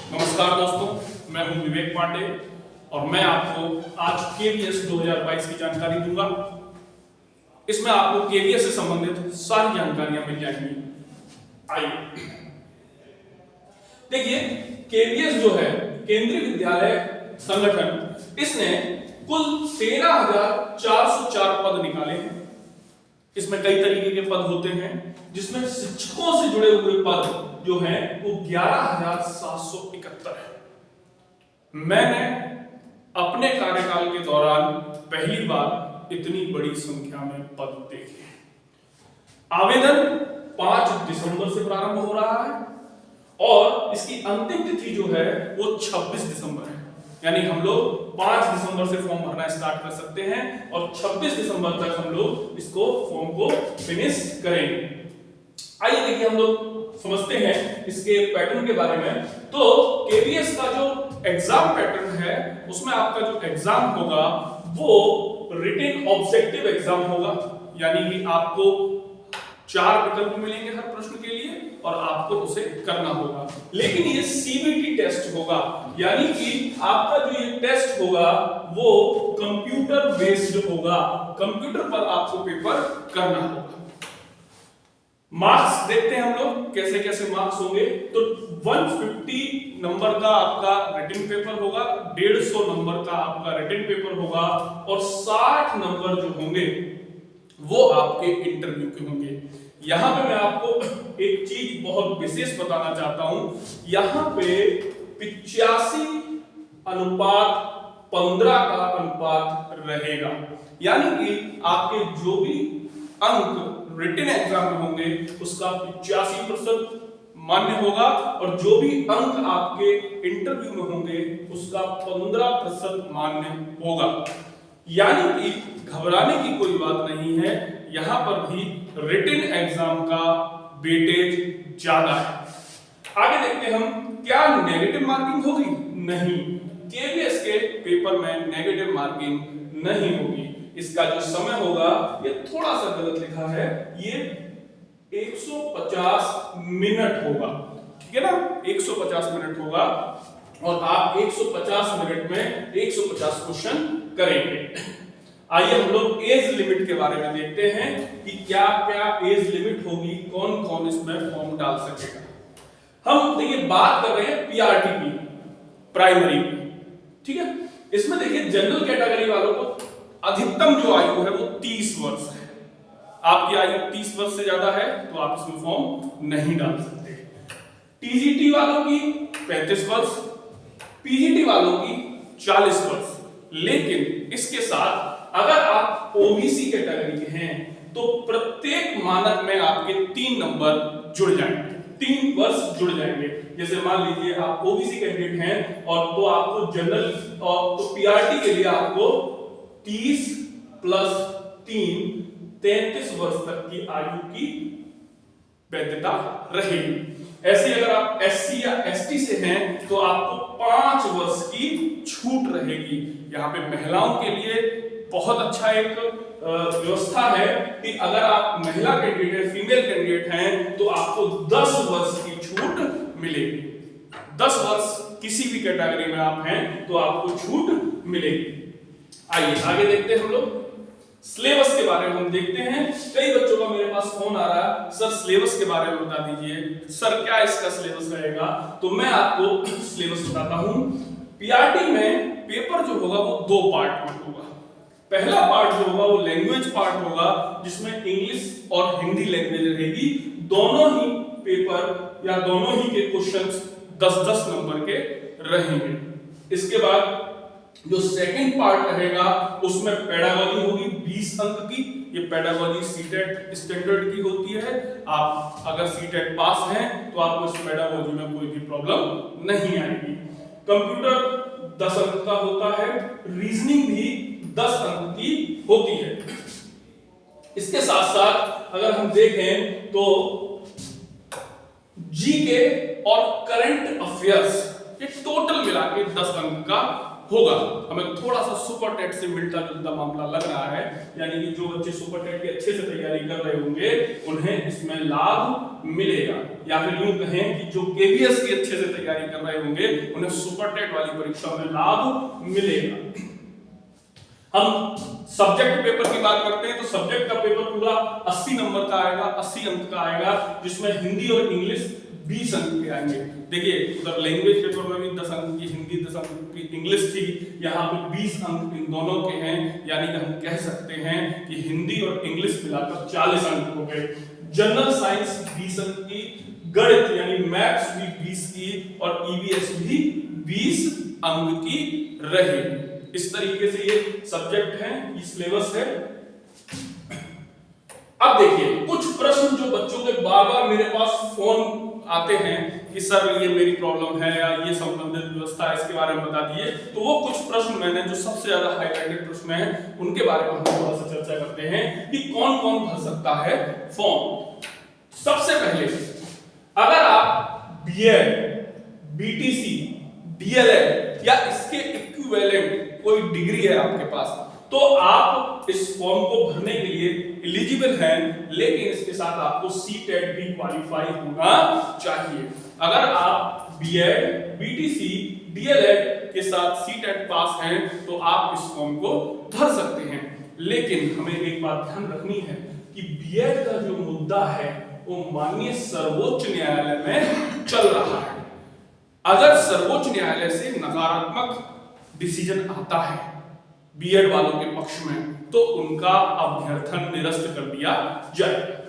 नमस्कार दोस्तों, मैं हूं विवेक पांडे और मैं आपको आज केवीएस 2022 की जानकारी दूंगा। इसमें आपको केवीएस से संबंधित सारी जानकारियां मिल जाएंगी। आइए देखिए, केवीएस जो है केंद्रीय विद्यालय संगठन, इसने कुल 13,404 पद निकाले हैं। इसमें कई तरीके के पद होते हैं, जिसमें शिक्षकों से जुड़े हुए पद जो हैं वो 11,771 है। मैंने अपने कार्यकाल के दौरान पहली बार इतनी बड़ी संख्या में पद देखे हैं। आवेदन 5 दिसंबर से प्रारंभ हो रहा है और इसकी अंतिम तिथि जो है वो 26 दिसंबर है। यानी हम लोग 5 दिसंबर से फॉर्म भरना स्टार्ट कर सकते हैं और 26 दिसंबर तक हम लोग इसको फॉर्म को फिनिश करेंगे। आइए देखिए, हम लोग समझते हैं इसके पैटर्न के बारे में। तो केवीएस का जो एग्जाम पैटर्न है, उसमें आपका जो एग्जाम होगा वो रिटन ऑब्जेक्टिव एग्जाम होगा। यानी कि आपको 4 विकल्प मिलेंगे हर प्रश्न के लिए और आपको उसे करना होगा। लेकिन ये सीबीटी टेस्ट होगा, यानी कि आपका जो ये टेस्ट होगा वो कंप्यूटर बेस्ड होगा। कंप्यूटर पर आपको पेपर करना होगा। मार्क्स देखते हैं हम लोग कैसे कैसे मार्क्स होंगे। तो 150 नंबर का आपका रिटन पेपर होगा, 150 नंबर का आपका रिटन पेपर होगा और 60 नंबर जो होंगे वो आपके इंटरव्यू के होंगे। यहां पे मैं आपको एक चीज बहुत विशेष बताना चाहता हूं। यहां पे 85:15 का अनुपात रहेगा। यानी कि आपके जो भी अंक रिटन एग्जाम में होंगे उसका 85% मान्य होगा और जो भी अंक आपके इंटरव्यू में होंगे उसका 15% मान्य होगा। यानी कि घबराने की कोई बात नहीं है, यहां पर भी रिटन एग्जाम का वेटेज ज्यादा है। आगे देखते हैं हम, क्या नेगेटिव मार्किंग होगी? नहीं, केवीएस के पेपर में नेगेटिव मार्किंग नहीं होगी। इसका जो समय होगा ये थोड़ा सा गलत लिखा है, ये 150 मिनट होगा। ठीक है ना, 150 मिनट होगा और आप 150 मिनट में 150 क्वेश्चन करेंगे। आइए हम लोग एज लिमिट के बारे में देखते हैं कि क्या क्या एज लिमिट होगी, कौन कौन इसमें फॉर्म डाल सकेगा। हम देखिए बात कर रहे हैं पीआरटी की, प्राइमरी की। ठीक है, इसमें देखिए जनरल कैटेगरी वालों को अधिकतम जो आयु है वो 30 वर्ष है। आपकी आयु 30 वर्ष से ज्यादा है तो आप इसमें फॉर्म नहीं डाल सकते। टीजीटी वालों की 35 वर्ष, पीजीटी वालों की 40 वर्ष। लेकिन इसके साथ अगर आप ओबीसी कैटेगरी के हैं तो प्रत्येक मानक में आपके 3 नंबर जुड़ जाएंगे, 3 वर्ष जुड़ जाएंगे। जैसे मान लीजिए आप ओबीसी कैंडिडेट हैं और तो आपको जनरल और तो पीआरटी के लिए आपको 30 + 3 33 वर्ष तक की आयु की वैधता रहेगी। ऐसे अगर आप एससी या एसटी से हैं तो आपको 5 वर्ष की छूट रहेगी। यहाँ पे महिलाओं के लिए बहुत अच्छा एक व्यवस्था है कि अगर आप महिला कैंडिडेट, फीमेल कैंडिडेट हैं तो आपको 10 वर्ष की छूट मिलेगी। 10 वर्ष किसी भी कैटेगरी में आप हैं तो आपको छूट मिलेगी। आइए आगे देखते हैं हम लोग सिलेबस के बारे में। हम देखते हैं कई बच्चों का मेरे पास फोन आ रहा है, सर सिलेबस के बारे में बता दीजिए, सर क्या इसका सिलेबस रहेगा। तो मैं आपको सिलेबस बताता हूं। पीआरटी में पेपर जो होगा वो 2 पार्ट में होगा। पहला पार्ट जो होगा वो लैंग्वेज पार्ट होगा, जिसमें इंग्लिश और हिंदी लैंग्वेज रहेगी। दोनों ही पेपर या दोनों ही के क्वेश्चंस 10-10 नंबर के रहेंगे। इसके बाद जो सेकंड पार्ट रहेगा उसमें पेडागोजी होगी 20 अंक की। ये पेडागोजी सीटेट स्टैंडर्ड की होती है। आप अगर सीटेट पास हैं तो आपको इस पेडागोजी में कोई भी प्रॉब्लम नहीं आएगी। कंप्यूटर 10 अंक का होता है, रीजनिंग भी 10 अंक की होती है। इसके साथ साथ अगर हम देखें तो जीके और करंट अफेयर्स ये टोटल मिला के 10 अंक का होगा। हमें थोड़ा सा सुपर टेट से मिलता जुलता मामला लग रहा है, यानी कि जो बच्चे सुपर टेट की अच्छे से तैयारी कर रहे होंगे उन्हें इसमें लाभ मिलेगा, या फिर यूं कहें कि जो केवीएस की अच्छे से तैयारी कर रहे होंगे उन्हें सुपर टेट वाली परीक्षा में लाभ मिलेगा। हम सब्जेक्ट पेपर की बात करते हैं तो सब्जेक्ट का पेपर पूरा 80 नंबर का आएगा, 80 अंक का आएगा, जिसमें हिंदी और इंग्लिश 20 अंक के आएंगे। देखिए उधर लैंग्वेज पेपर में भी 10 अंक की हिंदी, 10 अंक की इंग्लिश थी, यहाँ पे 20 अंक इन दोनों के हैं, यानी कि हम कह सकते हैं कि हिंदी और इंग्लिश मिलाकर 40 अंक हो गए। जनरल साइंस 20 अंक की, गणित यानी मैथ्स भी 20 की और ईवीएस भी 20 अंक की रहेगी। इस तरीके से ये सब्जेक्ट है, ये सिलेबस है। अब देखिए कुछ प्रश्न जो बच्चों के बार-बार मेरे पास फोन आते हैं कि सर ये मेरी प्रॉब्लम है या ये संबंधित व्यवस्था है, इसके बारे में बता दिए। तो वो कुछ प्रश्न मैंने जो सबसे ज्यादा हाईलाइटेड प्रश्न हैं उनके बारे में हम थोड़ा सा चर्चा करते हैं कि कौन कौन भर सकता है फॉर्म। सबसे पहले अगर आप बीएड, बीटीसी, डीएलएड या इसके इक्विवेलेंट कोई डिग्री है आपके पास, तो आप इस फॉर्म को भरने के लिए एलिजिबल हैं, लेकिन इसके साथ आपको सीटेट भी क्वालिफाई होना चाहिए। अगर आप बीएड, बीटीसी, डीएलएड के साथ सीटेट पास हैं तो आप इस फॉर्म को भर सकते हैं। लेकिन हमें एक बात ध्यान रखनी है कि बीएड का जो मुद्दा है वो माननीय सर्वोच्च न्यायालय में चल रहा है। अगर सर्वोच्च न्यायालय से नकारात्मक डिसीजन आता है बीएड वालों के पक्ष में तो उनका अभ्यर्थन निरस्त कर दिया जाएगा।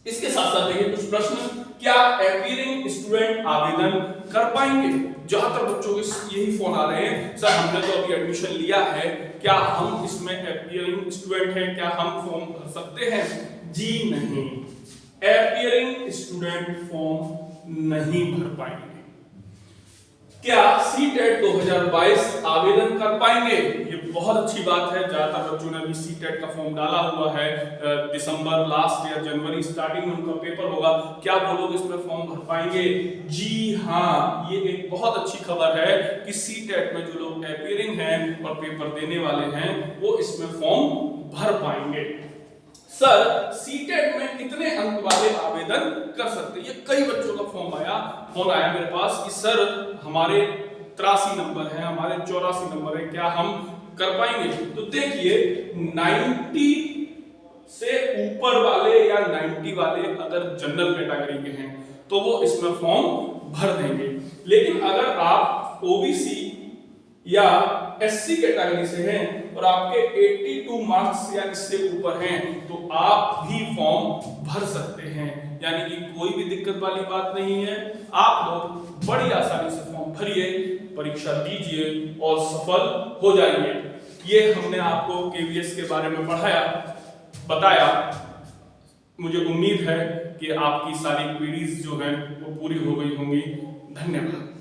इसके साथ साथ देखिए कुछ प्रश्न, क्या अपीयरिंग स्टूडेंट आवेदन कर पाएंगे? ज्यादातर बच्चों के यही फोन आ रहे हैं, सर हमने तो अभी एडमिशन लिया है, क्या हम इसमें अपीयरिंग स्टूडेंट हैं, क्या हम फॉर्म भर सकते हैं? जी नहीं, अपीयरिंग स्टूडेंट फॉर्म नहीं भर पाएंगे। क्या सीटेट 2022 आवेदन कर पाएंगे? ये बहुत अच्छी बात है। ज्यादातर बच्चों ने अभी सीटेट का फॉर्म डाला हुआ है, दिसंबर लास्ट या जनवरी स्टार्टिंग में उनका पेपर होगा। क्या वो लोग इसमें फॉर्म भर पाएंगे? जी हाँ, ये एक बहुत अच्छी खबर है कि सीटेट में जो लोग अपीयरिंग हैं और पेपर देने वाले हैं वो इसमें फॉर्म भर पाएंगे। सर सीटेट में कितने अंक वाले आवेदन कर सकते हैं? ये कई बच्चों का फोन आया मेरे पास कि सर हमारे 83 नंबर है, हमारे 84 नंबर है, क्या हम कर पाएंगे? तो देखिए 90 से ऊपर वाले या 90 वाले अगर जनरल कैटेगरी के हैं तो वो इसमें फॉर्म भर देंगे। लेकिन अगर आप ओबीसी या एससी कैटेगरी से हैं और आपके 82 मार्क्स या इससे ऊपर हैं तो आप भी फॉर्म भर सकते हैं, यानी कि कोई भी दिक्कत वाली बात नहीं है। आप लोग बड़ी आसानी से फॉर्म भरिए, परीक्षा दीजिए और सफल हो जाइए। ये हमने आपको केवीएस के बारे में बताया। मुझे उम्मीद है कि आपकी सारी क्वेरीज जो हैं वो पूरी हो गई होंगी। धन्यवाद।